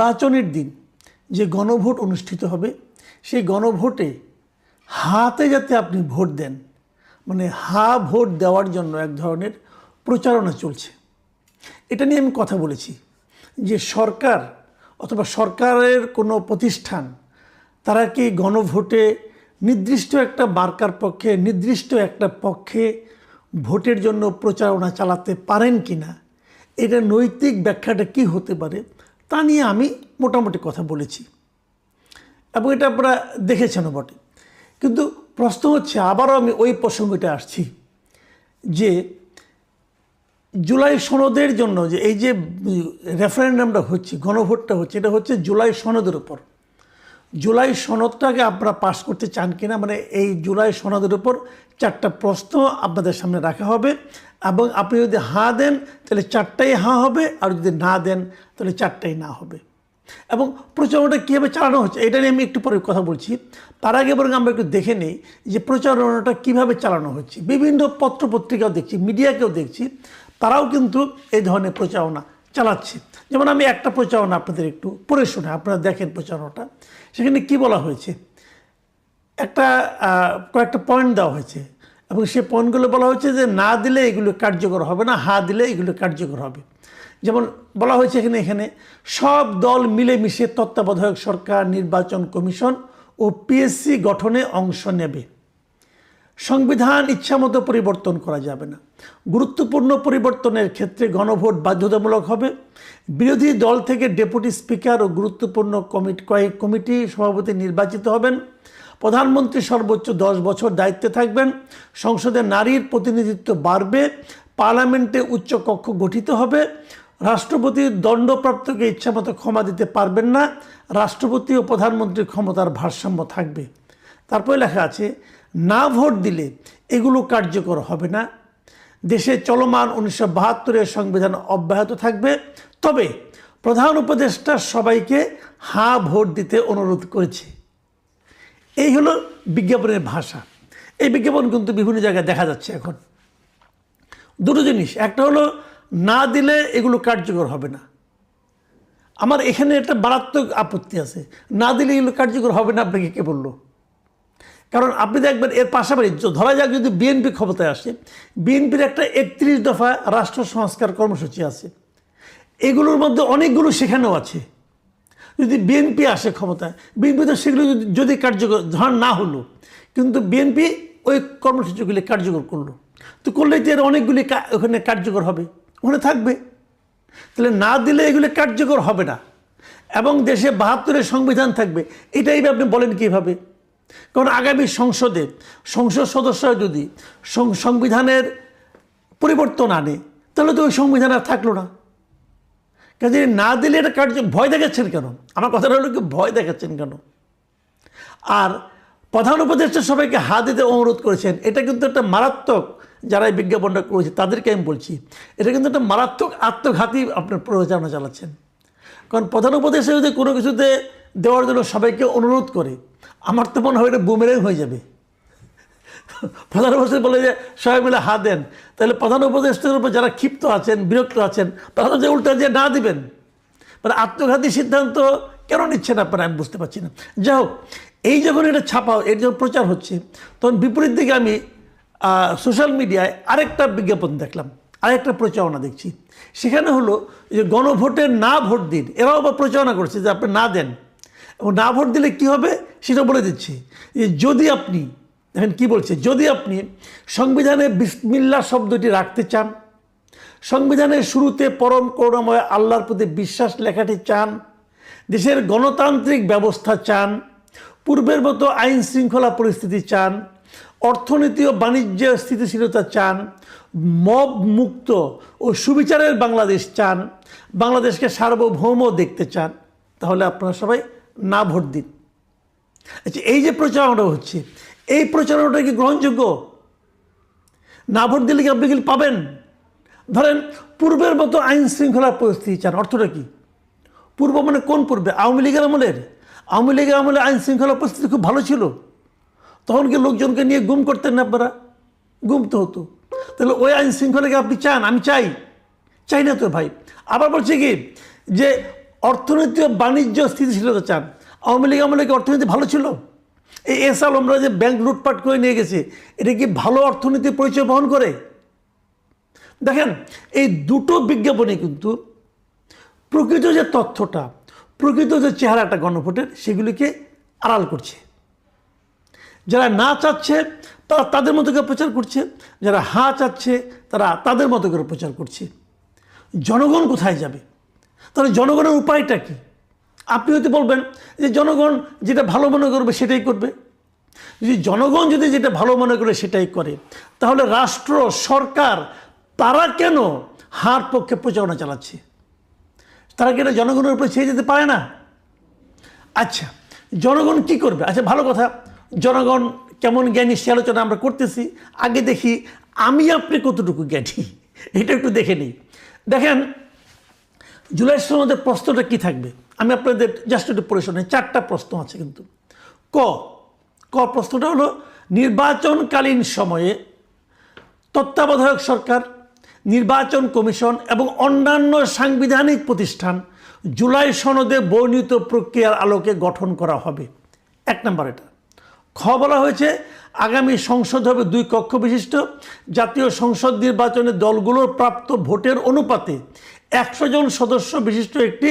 নির্বাচনের দিন যে গণভোট অনুষ্ঠিত হবে সেই গণভোটে হাতে যাতে আপনি ভোট দেন, মানে ভোট দেওয়ার জন্য এক ধরনের প্রচারণা চলছে। এটা নিয়ে আমি কথা বলেছি যে সরকার অথবা সরকারের কোনো প্রতিষ্ঠান তারা কি গণভোটে নির্দিষ্ট একটা মার্কার পক্ষে নির্দিষ্ট একটা পক্ষে ভোটের জন্য প্রচারণা চালাতে পারেন কি না, এটা নৈতিক ব্যাখ্যাটা কি হতে পারে তা নিয়ে আমি মোটামুটি কথা বলেছি এবং এটা আপনারা দেখেছেনও বটে। কিন্তু প্রশ্ন হচ্ছে, আবারও আমি ওই প্রসঙ্গটা আসছি যে জুলাই সনদের জন্য যে এই যে রেফারেন্ডামটা হচ্ছে, গণভোটটা হচ্ছে, এটা হচ্ছে জুলাই সনদের উপর। জুলাই সনদটাকে আপনারা পাস করতে চান কিনা, মানে এই জুলাই সনদের উপর 4টা প্রশ্ন আপনাদের সামনে রাখা হবে এবং আপনি যদি হাঁ দেন তাহলে 4টাই হাঁ হবে, আর যদি না দেন তাহলে 4টাই না হবে। এবং প্রচারণাটা কীভাবে চালানো হচ্ছে এটা নিয়ে আমি একটু পরে কথা বলছি। তার আগে বরং আমরা একটু দেখে নিই যে প্রচারণাটা কীভাবে চালানো হচ্ছে। বিভিন্ন পত্রপত্রিকাও দেখছি, মিডিয়াকেও দেখছি, তারাও কিন্তু এই ধরনের প্রচারণা চালাচ্ছে। যেমন আমি একটা প্রচারণা আপনাদের একটু পড়ে শুনে আপনারা দেখেন প্রচারণাটা। সেখানে কি বলা হয়েছে, কয়েকটা পয়েন্ট দেওয়া হয়েছে এবং সেই পয়েন্টগুলো বলা হয়েছে যে না দিলে এগুলো কার্যকর হবে না, হাঁ দিলে এগুলো কার্যকর হবে। যেমন বলা হয়েছে এখানে সব দল মিলেমিশে তত্ত্বাবধায়ক সরকার, নির্বাচন কমিশন ও পিএসসি গঠনে অংশ নেবে। সংবিধান ইচ্ছামতো পরিবর্তন করা যাবে না। গুরুত্বপূর্ণ পরিবর্তনের ক্ষেত্রে গণভোট বাধ্যতামূলক হবে। বিরোধী দল থেকে ডেপুটি স্পিকার ও গুরুত্বপূর্ণ কয়েক কমিটি সভাপতি নির্বাচিত হবেন। প্রধানমন্ত্রী সর্বোচ্চ 10 বছর দায়িত্বে থাকবেন। সংসদে নারীর প্রতিনিধিত্ব বাড়বে। পার্লামেন্টে উচ্চ কক্ষ গঠিত হবে। রাষ্ট্রপতি দণ্ডপ্রাপ্তকে ইচ্ছামতো ক্ষমা দিতে পারবেন না। রাষ্ট্রপতি ও প্রধানমন্ত্রীর ক্ষমতার ভারসাম্য থাকবে। তারপরে লেখা আছে, না ভোট দিলে এগুলো কার্যকর হবে না। দেশে চলমান 1972-এর সংবিধান অব্যাহত থাকবে। তবে প্রধান উপদেষ্টা সবাইকে হাঁ ভোট দিতে অনুরোধ করেছে। এই হলো বিজ্ঞাপনের ভাষা। এই বিজ্ঞাপন কিন্তু বিভিন্ন জায়গায় দেখা যাচ্ছে এখন। দুটো জিনিস, একটা হলো না দিলে এগুলো কার্যকর হবে না। আমার এখানে একটা মারাত্মক আপত্তি আছে, না দিলে এগুলো কার্যকর হবে না আপনাকে কে বললো? কারণ আপনি দেখবেন এর পাশাপাশি ধরা যাক যদি বিএনপি ক্ষমতায় আসে, বিএনপির একটা 31 দফা রাষ্ট্র সংস্কার কর্মসূচি আছে, এগুলোর মধ্যে অনেকগুলো সেখানেও আছে। যদি বিএনপি আসে ক্ষমতায়, বিএনপি তো সেগুলো যদি কার্যকর ধর না হলো, কিন্তু বিএনপি ওই কর্মসূচিগুলি কার্যকর করলো, তো করলে যে এর অনেকগুলি ওখানে কার্যকর হবে, ওখানে থাকবে। তাহলে না দিলে এগুলি কার্যকর হবে না এবং দেশে 72-এর সংবিধান থাকবে। এটাই আপনি বলেন কীভাবে? কারণ আগামী সংসদ সদস্যরা যদি সংবিধানের পরিবর্তন আনে তাহলে তো ওই সংবিধান আর থাকলো না। কাজে না দিলে এটা ভয় দেখাচ্ছেন কেন? আমার কথাটা হলো কি, ভয় দেখাচ্ছেন কেন? আর প্রধান উপদেষ্টা সবাইকে হাত দিতে অনুরোধ করেছেন, এটা কিন্তু একটা মারাত্মক, যারা এই বিজ্ঞাপনটা করেছে তাদেরকে আমি বলছি, এটা কিন্তু একটা মারাত্মক আত্মঘাতী আপনার প্রচারণা চালাচ্ছেন। কারণ প্রধান উপদেষ্টা যদি কোনো কিছুতে দেওয়ার জন্য সবাইকে অনুরোধ করে, আমার তো মনে হয় এটা বুমেরাং হয়ে যাবে। প্রধান উপদেষ্টা বলে যে সবাই মিলে হাত দেন, তাহলে প্রধান উপদেষ্টার উপর যারা ক্ষিপ্ত আছেন, বিরক্ত আছেন, তারা যে উল্টা যে না দিবেন, মানে আত্মঘাতী সিদ্ধান্ত কেন নিচ্ছেন আপনারা, আমি বুঝতে পারছি না। যাই হোক, এই যখন এটা ছাপা, এর যখন প্রচার হচ্ছে, তখন বিপরীত দিকে আমি সোশ্যাল মিডিয়ায় আরেকটা বিজ্ঞাপন দেখলাম, আরেকটা প্রচারণা দেখছি। সেখানে হলো যে গণভোটে না ভোট দিন, এরাও আবার প্রচারণা করছে যে আপনি না দেন এবং না ভোট দিলে কি হবে সেটা বলে দিচ্ছে। যে যদি আপনি দেখেন কি বলছে, যদি আপনি সংবিধানে বিসমিল্লাহ শব্দটি রাখতে চান, সংবিধানের শুরুতে পরম করুণাময় আল্লাহর প্রতি বিশ্বাস লেখাটি চান, দেশের গণতান্ত্রিক ব্যবস্থা চান, পূর্বের মতো আইন শৃঙ্খলা পরিস্থিতি চান, অর্থনীতি ও বাণিজ্য স্থিতিশীলতা চান, মব মুক্ত ও সুবিচারের বাংলাদেশ চান, বাংলাদেশকে সার্বভৌম দেখতে চান, তাহলে আপনারা সবাই না ভোট দিন। আচ্ছা, এই যে প্রচারণাটা হচ্ছে, এই প্রচারণাটা কি গ্রহণযোগ্য? না ভোট দিলে কি আপনি কি পাবেন? ধরেন পূর্বের মতো আইন শৃঙ্খলা পরিস্থিতি চান, অর্থটা কি? পূর্ব মানে কোন পূর্বে? আওয়ামী লীগের আমলের? আওয়ামী লীগের আমলে আইন শৃঙ্খলা পরিস্থিতি খুব ভালো ছিল, তখন কি লোকজনকে নিয়ে গুম করতেন না আপনারা? গুম তো হতো। তাহলে ওই আইন শৃঙ্খলাকে আপনি চান? আমি চাই না তো ভাই। আবার বলছে কি যে অর্থনীতি ও বাণিজ্য স্থিতিশীলতা চান। আওয়ামী লীগ আমলে কি অর্থনীতি ভালো ছিল? এই এস আলমরা যে ব্যাংক লুটপাট করে নিয়ে গেছে, এটা কি ভালো অর্থনীতির পরিচয় বহন করে? দেখেন, এই দুটো বিজ্ঞাপনে কিন্তু প্রকৃত যে তথ্যটা, প্রকৃত যে চেহারাটা গণভোটের, সেগুলিকে আড়াল করছে। যারা না চাচ্ছে তারা তাদের মতো করে প্রচার করছে, যারা হ্যাঁ চাচ্ছে তারা তাদের মতো করে প্রচার করছে। জনগণ কোথায় যাবে? তাহলে জনগণের উপায়টা কি? আপনি হয়তো বলবেন যে জনগণ যেটা ভালো মনে করবে সেটাই করবে। যদি জনগণ যদি যেটা ভালো মনে করে সেটাই করে, তাহলে রাষ্ট্র, সরকার তারা কেন হার পক্ষে প্রচারণা চালাচ্ছে? তারা কেন জনগণের উপরে ছেড়ে যেতে পারে না? আচ্ছা, জনগণ কি করবে? আচ্ছা, ভালো কথা, জনগণ কেমন জ্ঞানী সে আলোচনা আমরা করতেছি। আগে দেখি আমি আপনি কতটুকু জ্ঞানী, এটা একটু দেখে নিই। দেখেন, জুলাই সনদের প্রশ্নটা কি থাকবে আমি আপনাদের জাস্ট একটু পড়ে শোনাই। 4টা প্রশ্ন আছে কিন্তু। ক প্রশ্নটা হলো, নির্বাচনকালীন সময়ে তত্ত্বাবধায়ক সরকার, নির্বাচন কমিশন এবং অন্যান্য সাংবিধানিক প্রতিষ্ঠান জুলাই সনদে বর্ণিত প্রক্রিয়ার আলোকে গঠন করা হবে। 1 নম্বর এটা। খ বলা হয়েছে, আগামী সংসদ হবে 2 কক্ষ বিশিষ্ট। জাতীয় সংসদ নির্বাচনে দলগুলোর প্রাপ্ত ভোটের অনুপাতে 100 জন সদস্য বিশিষ্ট একটি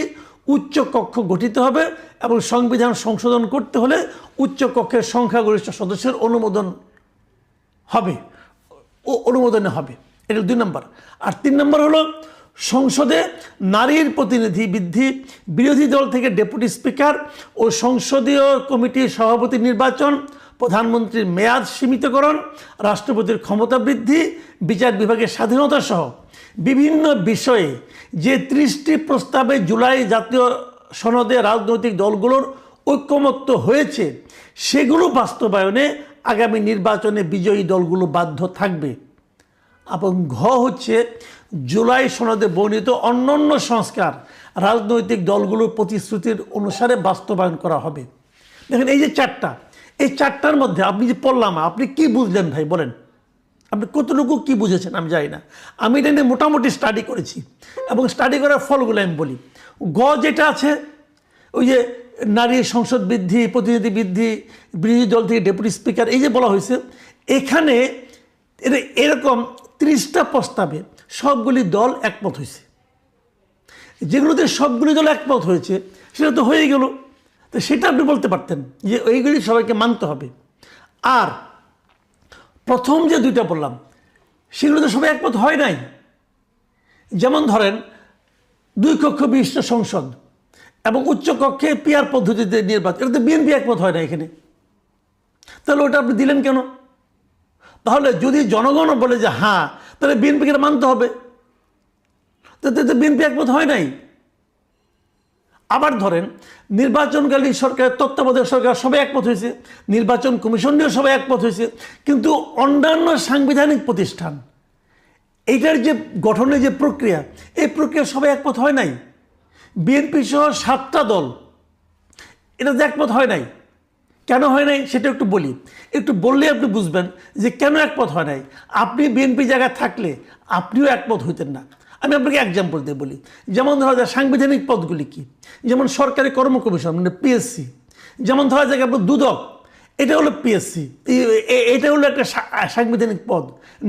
উচ্চ কক্ষ গঠিত হবে এবং সংবিধান সংশোধন করতে হলে উচ্চ কক্ষের সংখ্যাগরিষ্ঠ সদস্যের অনুমোদনে হবে। এটা 2 নম্বর। আর 3 নম্বর হলো, সংসদে নারীর প্রতিনিধি বৃদ্ধি, বিরোধী দল থেকে ডেপুটি স্পিকার ও সংসদীয় কমিটির সভাপতি নির্বাচন, প্রধানমন্ত্রীর মেয়াদ সীমিতকরণ, রাষ্ট্রপতির ক্ষমতা বৃদ্ধি, বিচার বিভাগের স্বাধীনতা সহ বিভিন্ন বিষয়ে যে 30টি প্রস্তাবে জুলাই জাতীয় সনদে রাজনৈতিক দলগুলোর ঐক্যমত্য হয়েছে, সেগুলো বাস্তবায়নে আগামী নির্বাচনে বিজয়ী দলগুলো বাধ্য থাকবে। এবং ঘ হচ্ছে, জুলাই সনদে বর্ণিত অন্যান্য সংস্কার রাজনৈতিক দলগুলোর প্রতিশ্রুতির অনুসারে বাস্তবায়ন করা হবে। দেখেন, এই যে 4টা, এই 4টার মধ্যে আপনি যে পড়লাম, আপনি কি বুঝলেন ভাই বলেন? আপনি কতটুকু কি বুঝেছেন আমি জানি না। আমি এটা নিয়ে মোটামুটি স্টাডি করেছি এবং স্টাডি করার ফলগুলো আমি বলি। গ যেটা আছে, ওই যে নারী সংসদ বৃদ্ধি, প্রতিনিধি বৃদ্ধি, বিরোধী দল থেকে ডেপুটি স্পিকার, এই যে বলা হয়েছে, এখানে এরকম 30টা প্রস্তাবে সবগুলি দল একমত হয়েছে। যেগুলোতে সবগুলি দল একমত হয়েছে সেটা তো হয়ে গেল, তো সেটা আপনি বলতে পারতেন যে ওইগুলি সবাইকে মানতে হবে। আর প্রথম যে 2টা বললাম সেগুলো তো সবাই একমত হয় নাই। যেমন ধরেন, 2 কক্ষ বিশিষ্ট সংসদ এবং উচ্চ কক্ষে পিআর পদ্ধতিতে নির্বাচন, এটা তো বিএনপি একমত হয় না এখানে। তাহলে ওটা আপনি দিলেন কেন? তাহলে যদি জনগণও বলে যে হ্যাঁ, তাহলে বিএনপিকে মানতে হবে, তো বিএনপি একমত হয় নাই। আবার ধরেন, নির্বাচনকালীন সরকার, তত্ত্বাবধায়ক সরকার সবাই একমত হয়েছে, নির্বাচন কমিশন নিয়েও সবাই একমত হয়েছে, কিন্তু অন্যান্য সাংবিধানিক প্রতিষ্ঠান এইটার যে গঠনের যে প্রক্রিয়া, এই প্রক্রিয়া সবাই একমত হয় নাই। বিএনপি সহ 7টা দল এটাতে একমত হয় নাই। কেন হয় নাই সেটা একটু বলি, একটু বললে আপনি বুঝবেন যে কেন একমত হয় নাই। আপনি বিএনপি জায়গায় থাকলে আপনিও একমত হইতেন না। আমি আপনাকে এক্সাম্পল দিয়ে বলি। যেমন ধরা যায় সাংবিধানিক পদগুলি কি, যেমন সরকারি কর্ম কমিশন মানে পিএসসি, যেমন ধরা যায় আপনার দুদক, এটা হলো পিএসসি, এটা হলো একটা সাংবিধানিক পদ।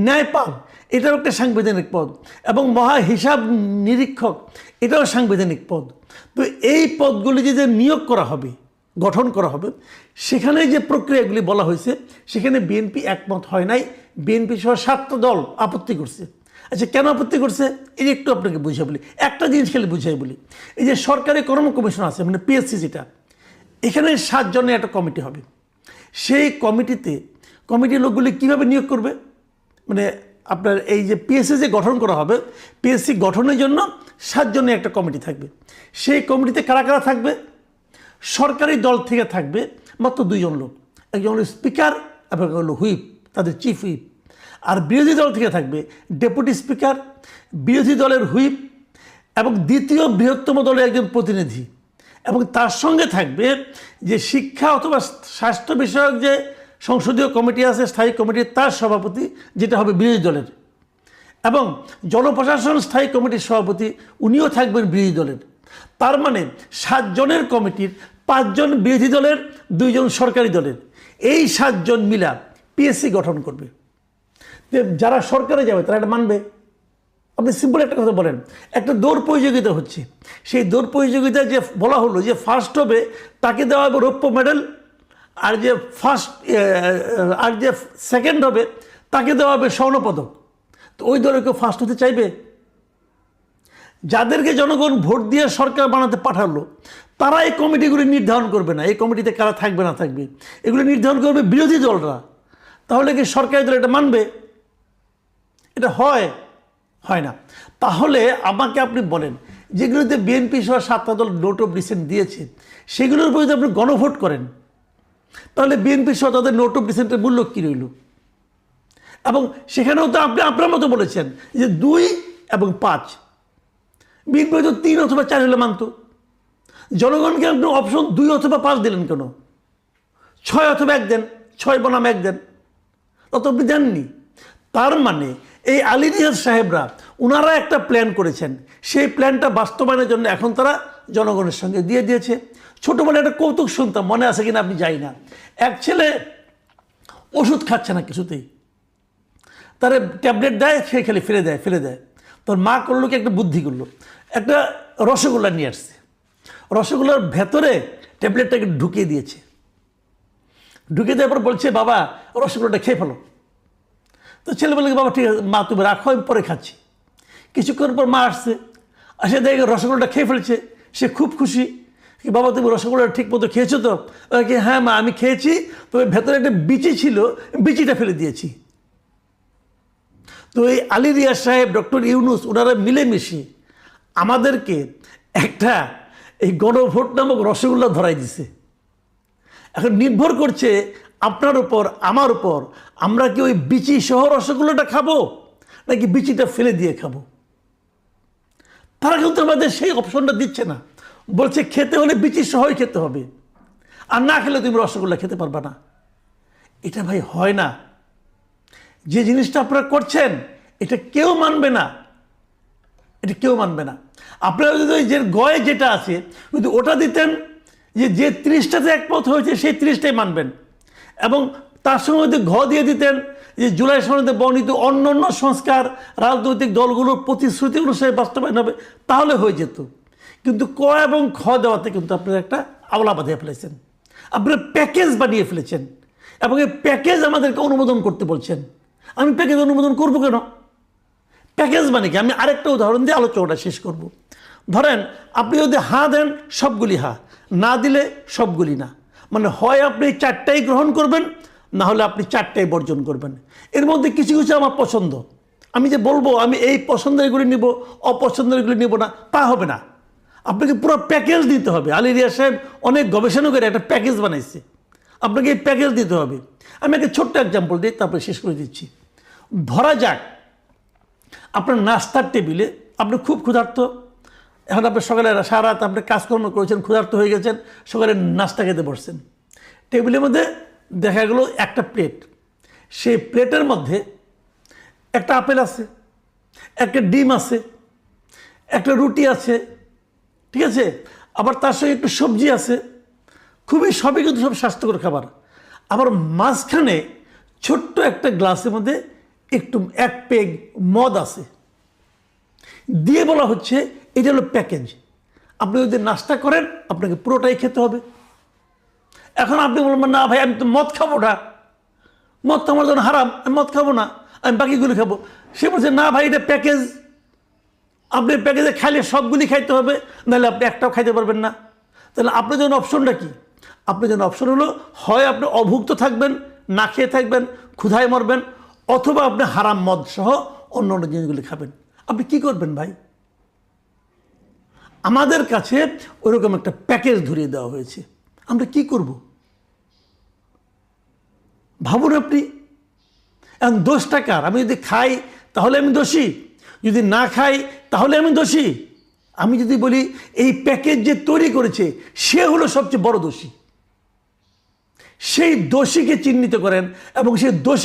ন্যায়পাল, এটাও একটা সাংবিধানিক পদ, এবং মহা হিসাব নিরীক্ষক, এটাও সাংবিধানিক পদ। তো এই পদগুলি যে নিয়োগ করা হবে, গঠন করা হবে, সেখানে যে প্রক্রিয়াগুলি বলা হয়েছে সেখানে বিএনপি একমত হয় নাই। বিএনপি সহ 7টা দল আপত্তি করছে। আচ্ছা, কেন আপত্তি করছে এই যে একটু আপনাকে বুঝিয়ে বলি, একটা জিনিস খেলে বুঝিয়ে বলি। এই যে সরকারি কর্ম কমিশন আছে মানে পিএসসি, যেটা এখানে 7 জনের একটা কমিটি হবে। সেই কমিটির লোকগুলি কীভাবে নিয়োগ করবে, মানে আপনার এই যে পিএসসি যে গঠন করা হবে, পিএসসি গঠনের জন্য 7 জনের একটা কমিটি থাকবে। সেই কমিটিতে কারা কারা থাকবে? সরকারি দল থেকে থাকবে মাত্র 2 জন লোক, একজন হলো স্পিকার এবং হলো হুইপ, তাদের চিফ হুইপ। আর বিরোধী দল থেকে থাকবে ডেপুটি স্পিকার, বিরোধী দলের হুইপ এবং দ্বিতীয় বৃহত্তম দলের একজন প্রতিনিধি, এবং তার সঙ্গে থাকবে যে শিক্ষা অথবা স্বাস্থ্য বিষয়ক যে সংসদীয় কমিটি আছে, স্থায়ী কমিটি, তার সভাপতি যেটা হবে বিরোধী দলের, এবং জনপ্রশাসন স্থায়ী কমিটির সভাপতি উনিও থাকবেন বিরোধী দলের। তার মানে 7 জনের কমিটির 5 জন বিরোধী দলের 2 জন সরকারি দলের, এই 7 জন মিলা পিএসসি গঠন করবে। যারা সরকারে যাবে তারা এটা মানবে? আপনি সিম্পল একটা কথা বলেন, একটা দৌড় প্রতিযোগিতা হচ্ছে, সেই দৌড় প্রতিযোগিতায় যে বলা হলো যে ফার্স্ট হবে তাকে দেওয়া হবে রৌপ্য মেডেল, আর যে সেকেন্ড হবে তাকে দেওয়া হবে স্বর্ণপদক। তো ওই দলে কেউ ফার্স্ট হতে চাইবে? যাদেরকে জনগণ ভোট দিয়ে সরকার বানাতে পাঠালো তারা এই কমিটিগুলি নির্ধারণ করবে না, এই কমিটিতে কারা থাকবে না থাকবে এগুলো নির্ধারণ করবে বিরোধী দলরা। তাহলে কি সরকারি দল এটা মানবে? এটা হয় না। তাহলে আমাকে আপনি বলেন, যেগুলোতে বিএনপি সহ 7টা দল নোট অফ ডিসেন্ট দিয়েছে সেগুলোর উপর যদি আপনি গণভোট করেন, তাহলে বিএনপি সহ তাদের নোট অফ ডিসেন্টের মূল্য কী রইল? এবং সেখানেও তো আপনি আপনার মতো বলেছেন যে 2 এবং 5, বিএনপি তো 3 অথবা 4 হলে মানত। জনগণকে আপনি অপশন 2 অথবা 5 দিলেন কেন? 6 অথবা 1 দেন, 6 বনাম 1 দেন, তত আপনি দেননি। তার মানে এই আলী রিয়াজ সাহেবরা ওনারা একটা প্ল্যান করেছেন, সেই প্ল্যানটা বাস্তবায়নের জন্য এখন তারা জনগণের সঙ্গে দিয়ে দিয়েছে। ছোটোবেলায় একটা কৌতুক শুনতাম, মনে আছে কিনা আপনি জানি না, এক ছেলে ওষুধ খাচ্ছে না কিছুতেই, তার ট্যাবলেট দেয়, সে খালি ফেলে দেয়। তোর মা করলো কি, একটা বুদ্ধি করলো, একটা রসগোল্লা নিয়ে আসছে, রসগোল্লার ভেতরে ট্যাবলেটটাকে ঢুকিয়ে দিয়েছে, ঢুকিয়ে দেওয়ার পর বলছে বাবা রসগোল্লাটা খেয়ে ফেলো। তো ছেলে বলে বাবা ঠিক আছে মা তুমি রাখো, আমি পরে খাচ্ছি। কিছুক্ষণ পর মা আসে দেখে রসগোল্লাটা খেয়ে ফেলছে, সে খুব খুশি। বাবা তুমি রসগোল্লাটা ঠিক মতো খেয়েছো তো? হ্যাঁ মা আমি খেয়েছি, তবে ভেতরে একটা বিচি ছিল, বিচিটা ফেলে দিয়েছি। তো এই আলী রিয়াজ সাহেব, ডক্টর ইউনুস, ওনারা মিলেমিশে আমাদেরকে একটা এই গণভোট নামক রসগোল্লা ধরাই দিছে। এখন নির্ভর করছে আপনার উপর, আমার উপর, আমরা কি ওই বিচি সহ রসগোল্লাটা খাবো নাকি বিচিটা ফেলে দিয়ে খাবো। তারা কিন্তু আমাদের সেই অপশনটা দিচ্ছে না, বলছে খেতে হলে বিচি সহই খেতে হবে, আর না খেলে তুমি রসগোল্লা খেতে পারবে না। এটা ভাই হয় না। যে জিনিসটা আপনারা করছেন এটা কেউ মানবে না, এটা কেউ মানবে না। আপনারা যদি যে গয়ে যেটা আছে যদি ওটা দিতেন, যে 30টাতে একমত হয়েছে সেই 30টাই মানবেন, এবং তার সঙ্গে যদি ঘ দিয়ে দিতেন যে জুলাই সনদে বর্ণিত অন্য অন্য সংস্কার রাজনৈতিক দলগুলোর প্রতিশ্রুতি অনুসারে বাস্তবায়ন হবে, তাহলে হয়ে যেত। কিন্তু ক এবং খ দেওয়াতে কিন্তু আপনারা একটা আওলা বাঁধিয়ে ফেলেছেন, আপনারা প্যাকেজ বানিয়ে ফেলেছেন, এবং এই প্যাকেজ আমাদেরকে অনুমোদন করতে বলছেন। আমি প্যাকেজ অনুমোদন করবো কেন? প্যাকেজ মানে কি? আমি আরেকটা উদাহরণ দিয়ে আলোচনাটা শেষ করব। ধরেন আপনি যদি হা দেন সবগুলি হা, না দিলে সবগুলি না, মানে হয় আপনি 4টাই গ্রহণ করবেন, না হলে আপনি 4টাই বর্জন করবেন। এর মধ্যে কিছু কিছু আমার পছন্দ, আমি যে বলবো আমি এই পছন্দের এগুলি নিব, অপছন্দের এগুলি নিব না, তা হবে না। আপনাকে পুরো প্যাকেজ দিতে হবে। আলী রিয়াজ সাহেব অনেক গবেষণা করে একটা প্যাকেজ বানাইছে, আপনাকে এই প্যাকেজ দিতে হবে। আমি একটা ছোট্ট এক্সাম্পল দিই, তারপরে শেষ করে দিচ্ছি। ধরা যাক আপনার নাস্তার টেবিলে আপনি খুব ক্ষুধার্ত, এখন আপনি সকালে সারা রাত আপনি কাজকর্ম করেছেন, ক্ষুধার্ত হয়ে গেছেন, সকালে নাস্তা খেতে বসছেন। টেবিলের মধ্যে দেখা গেল একটা প্লেট, সেই প্লেটের মধ্যে একটা আপেল আছে, একটা ডিম আছে, একটা রুটি আছে, ঠিক আছে, আবার তার সঙ্গে একটু সবজি আছে, সবই কিন্তু সব স্বাস্থ্যকর খাবার। আবার মাঝখানে ছোট্ট একটা গ্লাসের মধ্যে একটু 1 পেগ মদ আছে, দিয়ে বলা হচ্ছে এটা হলো প্যাকেজ, আপনি যদি নাস্তা করেন আপনাকে পুরোটাই খেতে হবে। এখন আপনি বলবেন না ভাই আমি তো মদ খাবো না, মদ তো আমার জন্য হারাম, আমি মদ খাবো না, আমি বাকিগুলি খাবো। সে বলছে না ভাই এটা প্যাকেজ, আপনি প্যাকেজে খাইলে সবগুলি খাইতে হবে, নাহলে আপনি একটাও খাইতে পারবেন না। তাহলে আপনার জন্য অপশনটা কি? আপনার জন্য অপশন হলো হয় আপনি অভুক্ত থাকবেন, না খেয়ে থাকবেন, ক্ষুধায় মরবেন, অথবা আপনি হারাম মদ সহ অন্য অন্য জিনিসগুলি খাবেন। আপনি কি করবেন ভাই? আমাদের কাছে ওরকম একটা প্যাকেজ ধরিয়ে দেওয়া হয়েছে, আমরা কি করব ভাবুন আপনি। এখন দোষটা কার? আমি যদি খাই তাহলে আমি দোষী, যদি না খাই তাহলে আমি দোষী। আমি যদি বলি এই প্যাকেজ যে তৈরি করেছে সে হলো সবচেয়ে বড় দোষী, সেই দোষীকে চিহ্নিত করেন এবং সেই দোষী